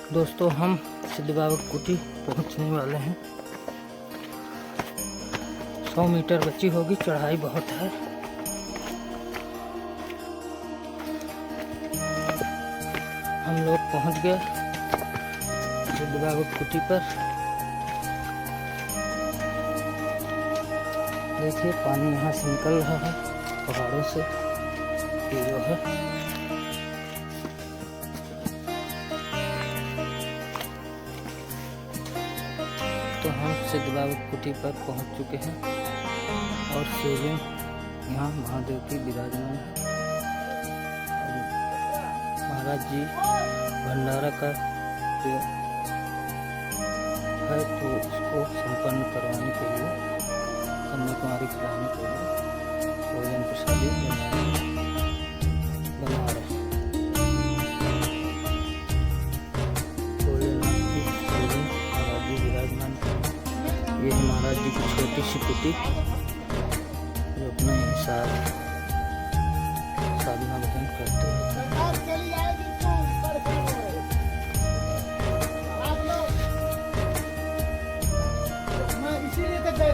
दोस्तों हम सिद्ध बाबा कुटी पहुंचने वाले हैं। 100 मीटर बची होगी, चढ़ाई बहुत है। हम लोग पहुंच गए सिद्ध बाबा कुटी पर। देखिए पानी यहाँ से निकल रहा है पहाड़ों से, ये जो है तो हम सिद्ध बाबा कुटी पर पहुंच चुके हैं और शिवलिंग यहाँ महादेव की विराजमान है। महाराज जी भंडारा का जो है तो उसको संपन्न करवाने के लिए, कन्याकुमारी खिलाने के लिए भोजन प्रसादी बना रहे हैं। महाराज जी विराजमान है। ये है महाराज जी की छोटी सी कुटी जो अपने साथ साधना भजन करते हैं।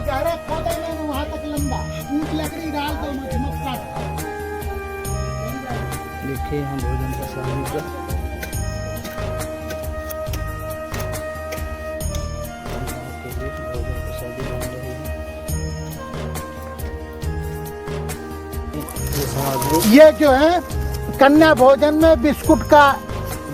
गहरा खोदा मैंने वहां तक लंबा ऊंट लकड़ी डाल दो मक्का। देखिए हम भोजन प्रसादी का भोजन प्रसादी बन रही है। ये जो है कन्या भोजन में बिस्कुट का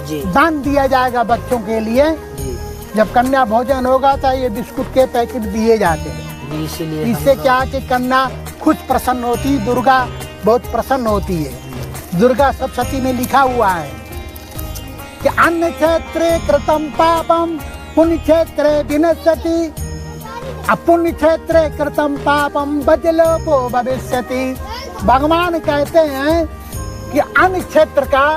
जी दान दिया जाएगा बच्चों के लिए। जी जब कन्या भोजन होगा तो ये बिस्कुट के पैकेट दिए जाते हैं। इसीलिए इससे क्या कि कन्या खुद प्रसन्न होती है, दुर्गा बहुत प्रसन्न होती है। दुर्गा सप्तशती में लिखा हुआ है कि अन्य क्षेत्रे कृतम पापम पुण्य क्षेत्रे विनश्यति, अपुण्य क्षेत्रे कृतम पापम बजलोपो भविष्यति। भगवान कहते हैं कि अन्य क्षेत्र का,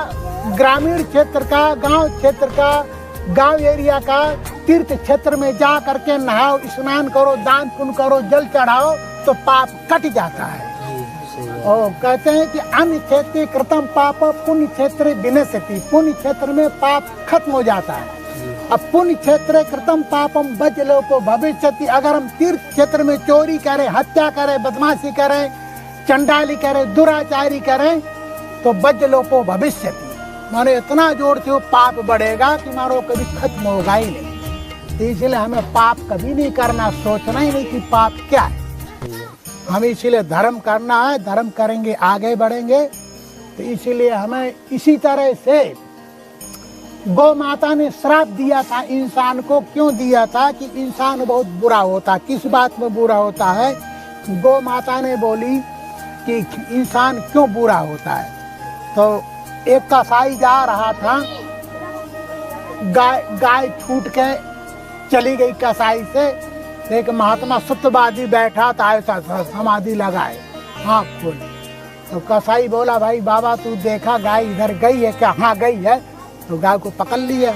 ग्रामीण क्षेत्र का, गांव क्षेत्र का, गांव एरिया का तीर्थ क्षेत्र में जा करके नहाओ, स्नान करो, दान पुण्य करो, जल चढ़ाओ तो पाप कट जाता है। और कहते हैं कि अन्य क्षेत्र कृतम पाप पुण्य क्षेत्र विनश्यति, पुण्य क्षेत्र में पाप खत्म हो जाता है। अब पुण्य क्षेत्र कृतम पापम बजलोपो भविष्यति। अगर हम तीर्थ क्षेत्र में चोरी करें, हत्या करें, बदमाशी करें, चंडाली करें, दुराचारी करें तो बजलोपो भविष्यति, मानो इतना जोर से वो पाप बढ़ेगा कि मानो कभी खत्म होगा ही नहीं। तो इसलिए हमें पाप कभी नहीं करना, सोचना ही नहीं कि पाप क्या है। हमें इसीलिए धर्म करना है, धर्म करेंगे आगे बढ़ेंगे। तो इसीलिए हमें इसी तरह से गौ माता ने श्राप दिया था इंसान को। क्यों दिया था? कि इंसान बहुत बुरा होता। किस बात में बुरा होता है? गौ माता ने बोली कि इंसान क्यों बुरा होता है। तो एक कसाई जा रहा था, गाय छूट के चली गई कसाई से। एक महात्मा सत्यवादी बैठा था, ऐसा समाधि लगाए, आँख खोल। तो कसाई बोला, भाई बाबा तू देखा गाय इधर गई है क्या? हाँ गई है। तो गाय को पकड़ लिया।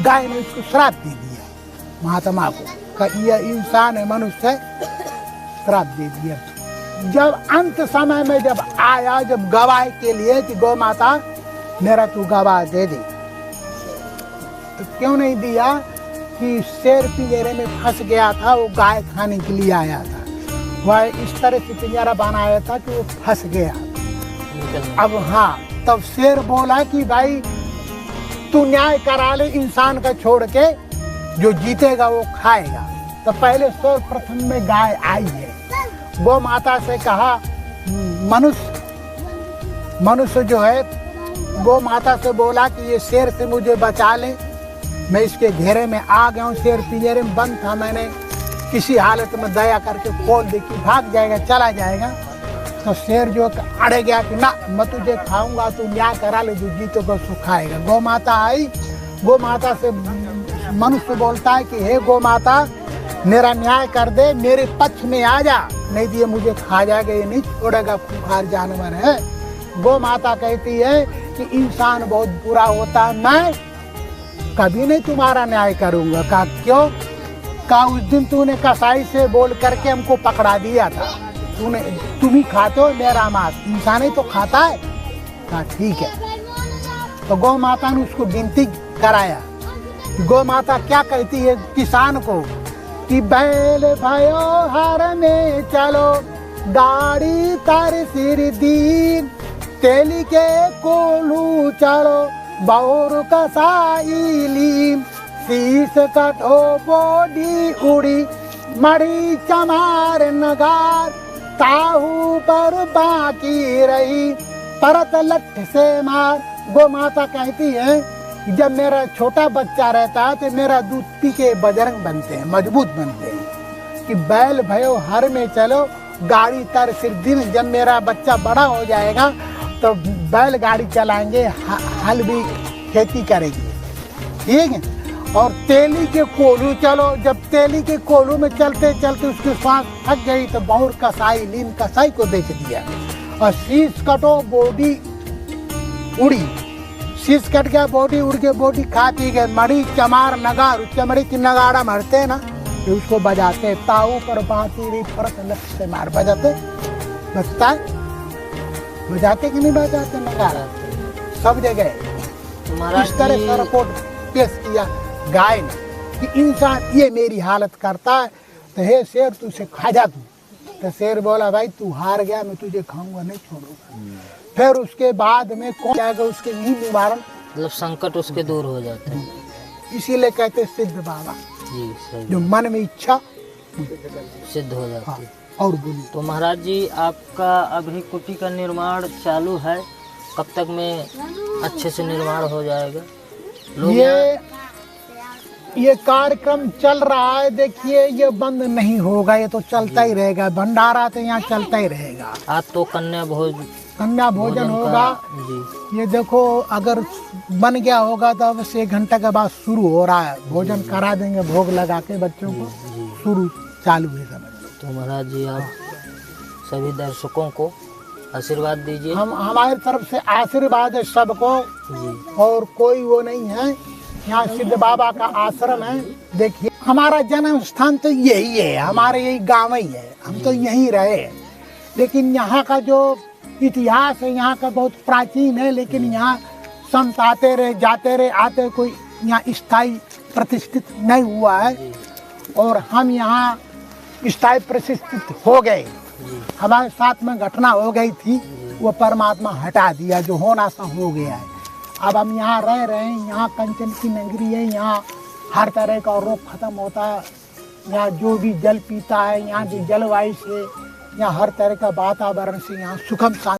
गाय ने उसको श्राप दे दिया महात्मा को, यह इंसान है, मनुष्य श्राप दे दिया। जब अंत समय में जब आया, जब गवाह के लिए कि गौ माता मेरा तू गवाह दे दे, तो क्यों नहीं दिया? कि शेर पिंजरे में फंस गया था, वो गाय खाने के लिए आया था। वह इस तरह से पिंजरा बनाया था कि वो फंस गया। अब हाँ, तब शेर बोला कि भाई तू न्याय करा ले, इंसान का छोड़ के, जो जीतेगा वो खाएगा। तो पहले सर्वप्रथम में गाय आई है। गौ माता से कहा, मनुष्य जो है गौ माता से बोला कि ये शेर से मुझे बचा ले, मैं इसके घेरे में आ गया हूँ। शेर पिंजरे में बंद था, मैंने किसी हालत में दया करके खोल दी कि भाग जाएगा, चला जाएगा। तो शेर जो अड़ गया कि ना मैं तुझे खाऊंगा, तू न्याय करा ले, जो जीतोगा उसको खाएगा। गौ माता आई। गौ माता से मनुष्य बोलता है कि हे गौ माता मेरा न्याय कर दे, मेरे पक्ष में आ जा, नहीं दिए मुझे खा जाएगा, ये नहीं छोड़ेगा, खूंखार जानवर है। गौ माता कहती है कि इंसान बहुत बुरा होता है, मैं कभी नहीं तुम्हारा न्याय करूंगा। कहा क्यों? कहा उस दिन तूने कसाई से बोल करके हमको पकड़ा दिया था, तुम ही खाते हो मेरा मांस, इंसान ही तो खाता है। कहा ठीक है। तो गौ माता ने उसको विनती कराया गौ माता क्या कहती है किसान को कि बैल भयो हर में चलो, गाड़ी तर सिर दीन, तेली के कोलू चलो, बौर कसाई लीन, शीश कटो बोडी उड़ी, मड़ी चमार नगार, ताहू पर बाकी रही, परत लठ से मार। गौ माता कहती है जब मेरा छोटा बच्चा रहता है तो मेरा दूध पी के बजरंग बनते हैं, मजबूत बनते हैं। कि बैल भयो हर में चलो, गाड़ी तर सिर दिन। जब मेरा बच्चा बड़ा हो जाएगा तो बैल गाड़ी चलाएंगे, हल भी खेती करेगी, ठीक है। और तेली के कोलू चलो, जब तेली के कोलू में चलते चलते उसकी सांस थक गई तो बहुर कसाई लीन, कसाई को बेच दिया। और शीश कटो बॉडी उड़ी, शीश कट गया बॉडी उड़ के, बॉडी खा पी गए, मड़ी चमार नगार, चमड़ी की नगाड़ा मारते हैं ना, तो उसको बजाते, ताऊ पर बाती रही, परत लठ से मार बजाते, बजता है, बजाते कि नहीं बजाते नगाड़ा सब जगह। इस तरह का रिपोर्ट पेश किया गाय ने कि इंसान ये मेरी हालत करता है, तो हे शेर तू उसे खा जा। तू तो शेर बोला भाई तू हार गया, मैं तुझे खाऊंगा नहीं, छोड़ूंगा। फिर उसके बाद में कौन जाएगा उसके नहीं निवारण, मतलब संकट उसके दूर हो जाते हैं। इसीलिए कहते सिद्ध बाबा, जी सही, जो मन में इच्छा सिद्ध हो जाती हाँ, है। और बोली। तो महाराज जी आपका अभी कुटी का निर्माण चालू है, कब तक में अच्छे से निर्माण हो जाएगा? लोग ये कार्यक्रम चल रहा है, देखिए ये बंद नहीं होगा, ये तो चलता ही रहेगा। भंडारा तो यहाँ चलता ही रहेगा। आज तो कन्या भोजन होगा जी। ये देखो अगर बन गया होगा तो बस 1 घंटा के बाद शुरू हो रहा है, भोजन करा देंगे, भोग लगा के बच्चों को, शुरू चालू है समझ लो। तो महाराज जी आप सभी दर्शकों को आशीर्वाद दीजिए। हम हमारी तरफ से आशीर्वाद है सबको जी। और कोई वो नहीं है, यहाँ सिद्ध बाबा का आश्रम है। देखिए हमारा जन्म स्थान तो यही है, हमारे यही गाँव ही है, हम तो यहीं रहे। लेकिन यहाँ का जो इतिहास है यहाँ का बहुत प्राचीन है, लेकिन यहाँ संत आते रहे जाते रहे, आते कोई यहाँ स्थायी प्रतिष्ठित नहीं हुआ है। और हम यहाँ स्थायी प्रतिष्ठित हो गए, हमारे साथ में घटना हो गई थी, वो परमात्मा हटा दिया, जो होना सा हो गया है। अब हम यहाँ रह रहे हैं, यहाँ कंचन की नगरी है, यहाँ हर तरह का रोग खत्म होता है। यहाँ जो भी जल पीता है, यहाँ की जलवायु से, यहाँ हर तरह का वातावरण से यहाँ सुखम